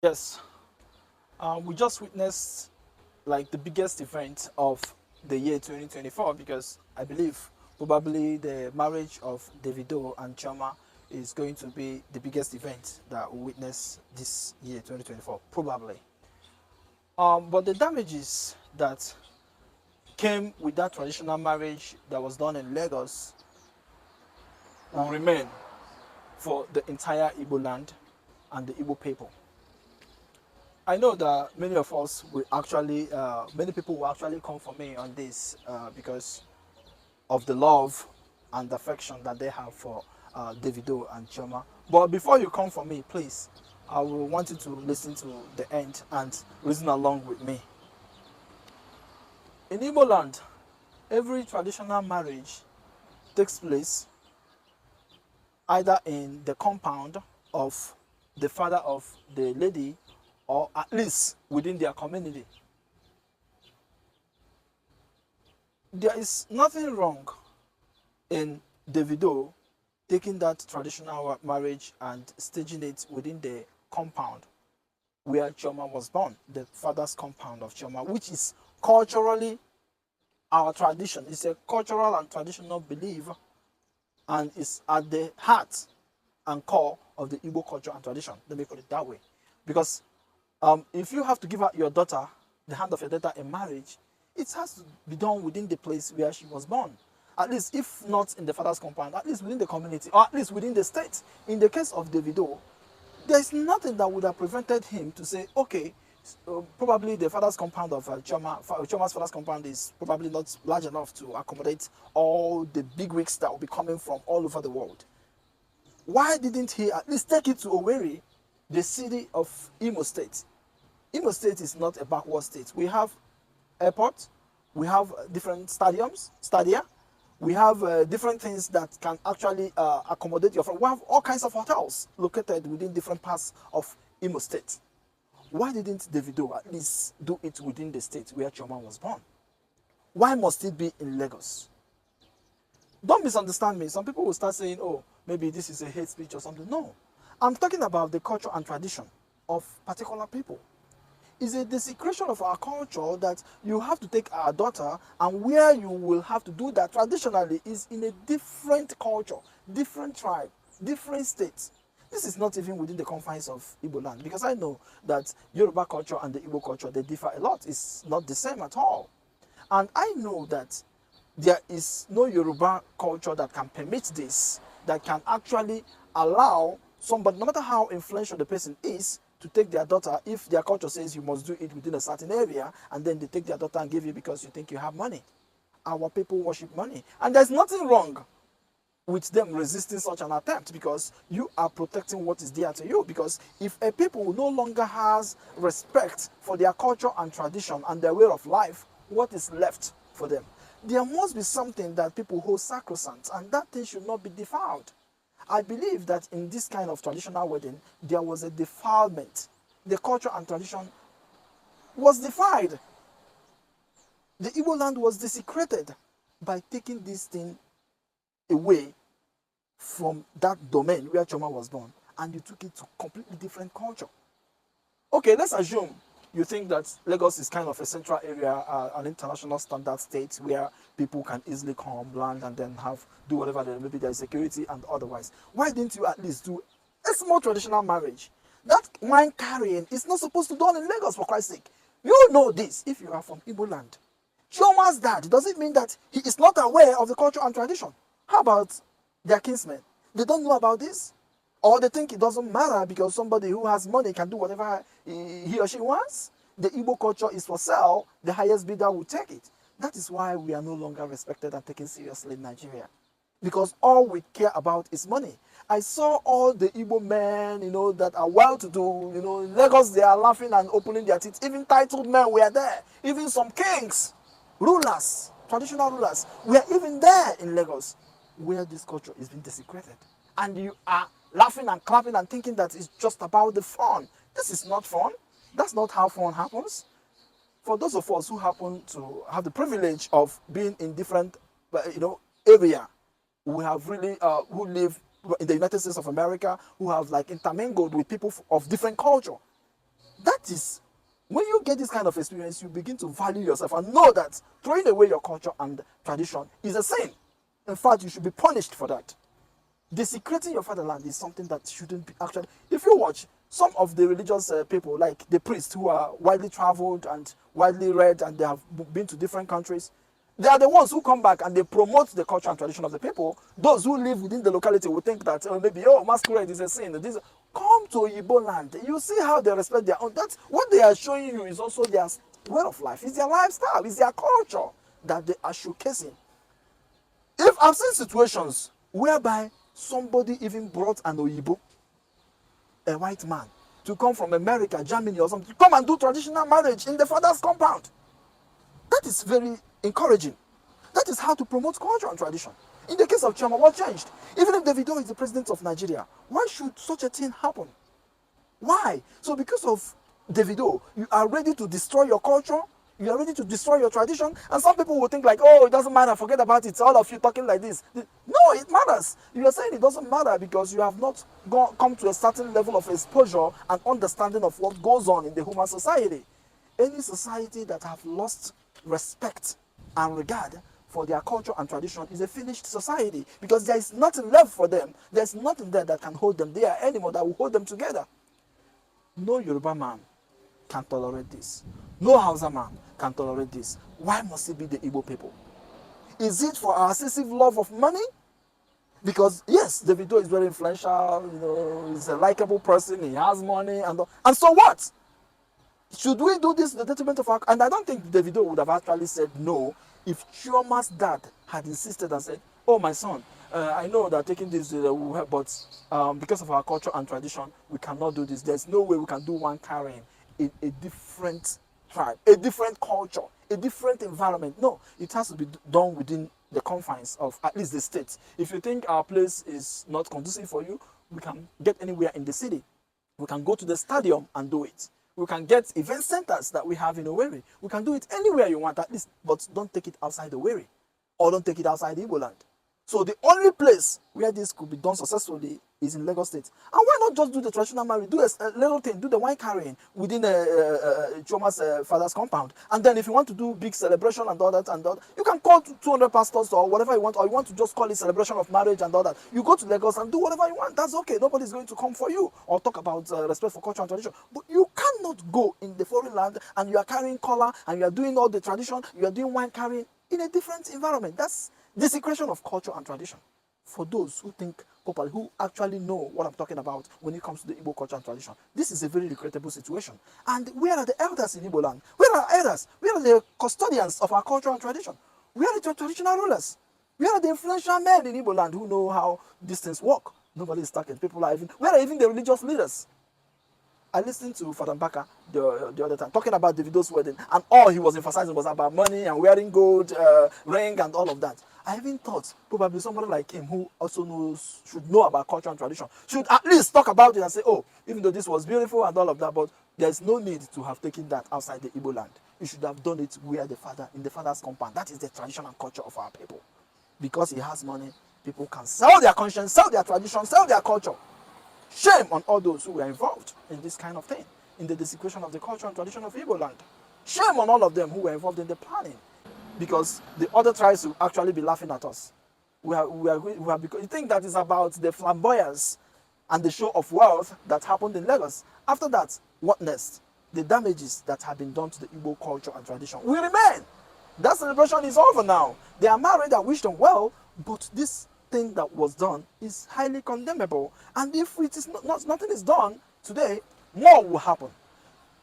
Yes, we just witnessed like the biggest event of the year 2024 because I believe probably the marriage of Davido and Choma is going to be the biggest event that we witness this year 2024 probably. But the damages that came with that traditional marriage that was done in Lagos will remain for the entire Igbo land and the Igbo people. I know that many of us will actually, many people will actually come for me on this because of the love and affection that they have for Davido and Choma. But before you come for me, please, I will want you to listen to the end and reason along with me. In Igbo land, every traditional marriage takes place either in the compound of the father of the lady or at least within their community. There is nothing wrong in Davido taking that traditional marriage and staging it within the compound where Chioma was born, the father's compound of Chioma, which is culturally our tradition. It's a cultural and traditional belief and is at the heart and core of the Igbo culture and tradition. Let me put it that way. Because if you have to give out your daughter, the hand of your daughter in marriage, it has to be done within the place where she was born. At least, if not in the father's compound, at least within the community, or at least within the state. In the case of Davido, there is nothing that would have prevented him to say, okay, probably the father's compound of Choma's father's compound is probably not large enough to accommodate all the big wigs that will be coming from all over the world. Why didn't he at least take it to Owerri, the city of Imo State? Imo State is not a backward state. We have airport, we have different stadia, we have different things that can actually accommodate your friend. We have all kinds of hotels located within different parts of Imo State. Why didn't Davido at least do it within the state where Chioma was born? Why must it be in Lagos? Don't misunderstand me. Some people will start saying, oh, maybe this is a hate speech or something. No. I'm talking about the culture and tradition of particular people. It's a desecration of our culture that you have to take our daughter, and where you will have to do that traditionally is in a different culture, different tribe, different states. This is not even within the confines of Igbo land, because I know that Yoruba culture and the Igbo culture, they differ a lot. It's not the same at all. And I know that there is no Yoruba culture that can permit this, that can actually allow somebody, no matter how influential the person is, to take their daughter if their culture says you must do it within a certain area, and then they take their daughter and give you because you think you have money. Our people worship money. And there's nothing wrong with them resisting such an attempt, because you are protecting what is dear to you. Because if a people no longer has respect for their culture and tradition and their way of life, what is left for them? There must be something that people hold sacrosanct, and that thing should not be defiled. I believe that in this kind of traditional wedding, there was a defilement. The culture and tradition was defiled. The Igbo land was desecrated by taking this thing away from that domain where Choma was born, and you took it to completely different culture. Okay, let's assume you think that Lagos is kind of a central area, an international standard state where people can easily come, land, and then do whatever. Maybe there's security and otherwise. Why didn't you at least do a small traditional marriage? That wine carrying is not supposed to be done in Lagos, for Christ's sake. You know this if you are from Igbo land. Chioma's dad, does it mean that he is not aware of the culture and tradition? How about their kinsmen? They don't know about this? Or they think it doesn't matter because somebody who has money can do whatever he or she wants? The Igbo culture is for sale. The highest bidder will take it. That is why we are no longer respected and taken seriously in Nigeria. Because all we care about is money. I saw all the Igbo men, that are well-to-do, in Lagos, they are laughing and opening their teeth. Even titled men were there. Even some kings, rulers, traditional rulers, were even there in Lagos, where this culture is being desecrated. And you are laughing and clapping and thinking that it's just about the fun. This is not fun. That's not how fun happens. For those of us who happen to have the privilege of being in different, area, we have really, who live in the United States of America, who have like intermingled with people of different culture. That is, when you get this kind of experience, you begin to value yourself and know that throwing away your culture and tradition is a sin. In fact, you should be punished for that. Desecrating your fatherland is something that shouldn't be actually. If you watch some of the religious people, like the priests who are widely traveled and widely read, and they have been to different countries, they are the ones who come back and they promote the culture and tradition of the people. Those who live within the locality will think that maybe, oh, masquerade is a sin. Come to Igbo land. You see how they respect their own. That's what they are showing you, is also their way of life. It's their lifestyle. It's their culture that they are showcasing. If I've seen situations whereby somebody even brought an Oyibo, a white man, to come from America, Germany or something, to come and do traditional marriage in the father's compound. That is very encouraging. That is how to promote culture and tradition. In the case of Chioma, what changed? Even if Davido is the president of Nigeria, why should such a thing happen? Why? So because of Davido, you are ready to destroy your culture, you are ready to destroy your tradition, and some people will think like, oh, it doesn't matter, forget about it, all of you talking like this. No, it matters. You are saying it doesn't matter because you have not come to a certain level of exposure and understanding of what goes on in the human society. Any society that have lost respect and regard for their culture and tradition is a finished society, because there is nothing left for them. There's nothing there that can hold them there anymore, that will hold them together. No Yoruba man can tolerate this. No Hausa man can tolerate this. Why must it be the Igbo people? Is it for our excessive love of money? Because yes, Davido is very influential, he's a likable person, he has money, and so what? Should we do this to the detriment of our... And I don't think Davido would have actually said no if Chioma's dad had insisted and said, oh, my son, I know that taking this will help, but because of our culture and tradition, we cannot do this. There's no way we can do one carrying in a different tribe, a different culture, a different environment. No, it has to be done within the confines of at least the state. If you think our place is not conducive for you, we can get anywhere in the city. We can go to the stadium and do it. We can get event centers that we have in Owerri. We can do it anywhere you want, at least, but don't take it outside Owerri, or don't take it outside Igbo land. So the only place where this could be done successfully is in Lagos State. And why not just do the traditional marriage, do a little thing, do the wine carrying within Chioma's father's compound. And then if you want to do big celebration and all that, you can call 200 pastors or whatever you want, or you want to just call it celebration of marriage and all that. You go to Lagos and do whatever you want. That's okay. Nobody's going to come for you or talk about respect for culture and tradition. But you cannot go in the foreign land and you are carrying collar and you are doing all the tradition, you are doing wine carrying in a different environment. That's desecration of culture and tradition. For those who think properly, who actually know what I'm talking about when it comes to the Igbo culture and tradition, this is a very regrettable situation. And where are the elders in Igbo land? Where are our elders? Where are the custodians of our culture and tradition? Where are the traditional rulers? Where are the influential men in Igbo land who know how these things work? Nobody is talking. People are even... Where are even the religious leaders? I listened to Father Mbaka the other time talking about Davido's wedding, and all he was emphasizing was about money and wearing gold ring and all of that. I even thought probably somebody like him who also should know about culture and tradition should at least talk about it and say, oh, even though this was beautiful and all of that, but there's no need to have taken that outside the Igbo land. You should have done it where in the father's compound. That is the tradition and culture of our people. Because he has money, people can sell their conscience, sell their tradition, sell their culture. Shame on all those who were involved in this kind of thing, in the desecration of the culture and tradition of Igbo land. Shame on all of them who were involved in the planning, because the other tribes will actually be laughing at us. Because you think that is about the flamboyance and the show of wealth that happened in Lagos. After that, what next? The damages that have been done to the Igbo culture and tradition will remain. That celebration is over now. They are married, I wish them well, but this thing that was done is highly condemnable. And if it is nothing is done today, more will happen.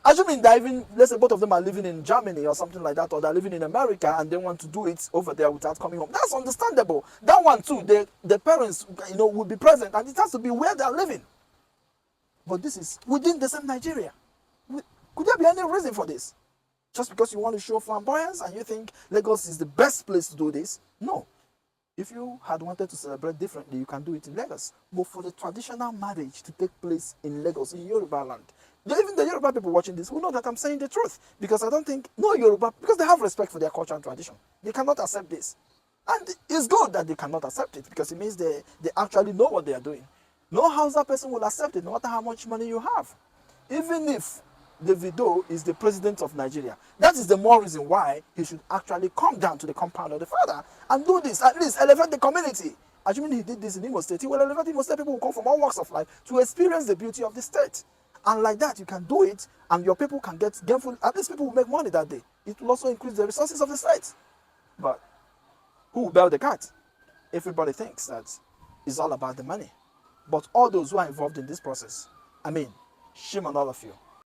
Assuming that even, let's say both of them are living in Germany or something like that, or they're living in America and they want to do it over there without coming home. That's understandable. That one too, the parents, will be present, and it has to be where they're living. But this is within the same Nigeria. Could there be any reason for this? Just because you want to show flamboyance and you think Lagos is the best place to do this? No. If you had wanted to celebrate differently, you can do it in Lagos. But for the traditional marriage to take place in Lagos, in Yoruba land, even the Yoruba people watching this will know that I'm saying the truth. Because I don't think, no Yoruba, because they have respect for their culture and tradition. They cannot accept this. And it's good that they cannot accept it, because it means they actually know what they are doing. No Hausa person will accept it, no matter how much money you have. Even if Davido is the president of Nigeria. That is the more reason why he should actually come down to the compound of the father and do this, at least elevate the community. Assuming he did this in Imo State, he will elevate Imo State. People will come from all walks of life to experience the beauty of the state. And like that, you can do it, and your people can get gainful. At least people will make money that day. It will also increase the resources of the state. But who will bail the cat? Everybody thinks that it's all about the money. But all those who are involved in this process, I mean, shame on all of you.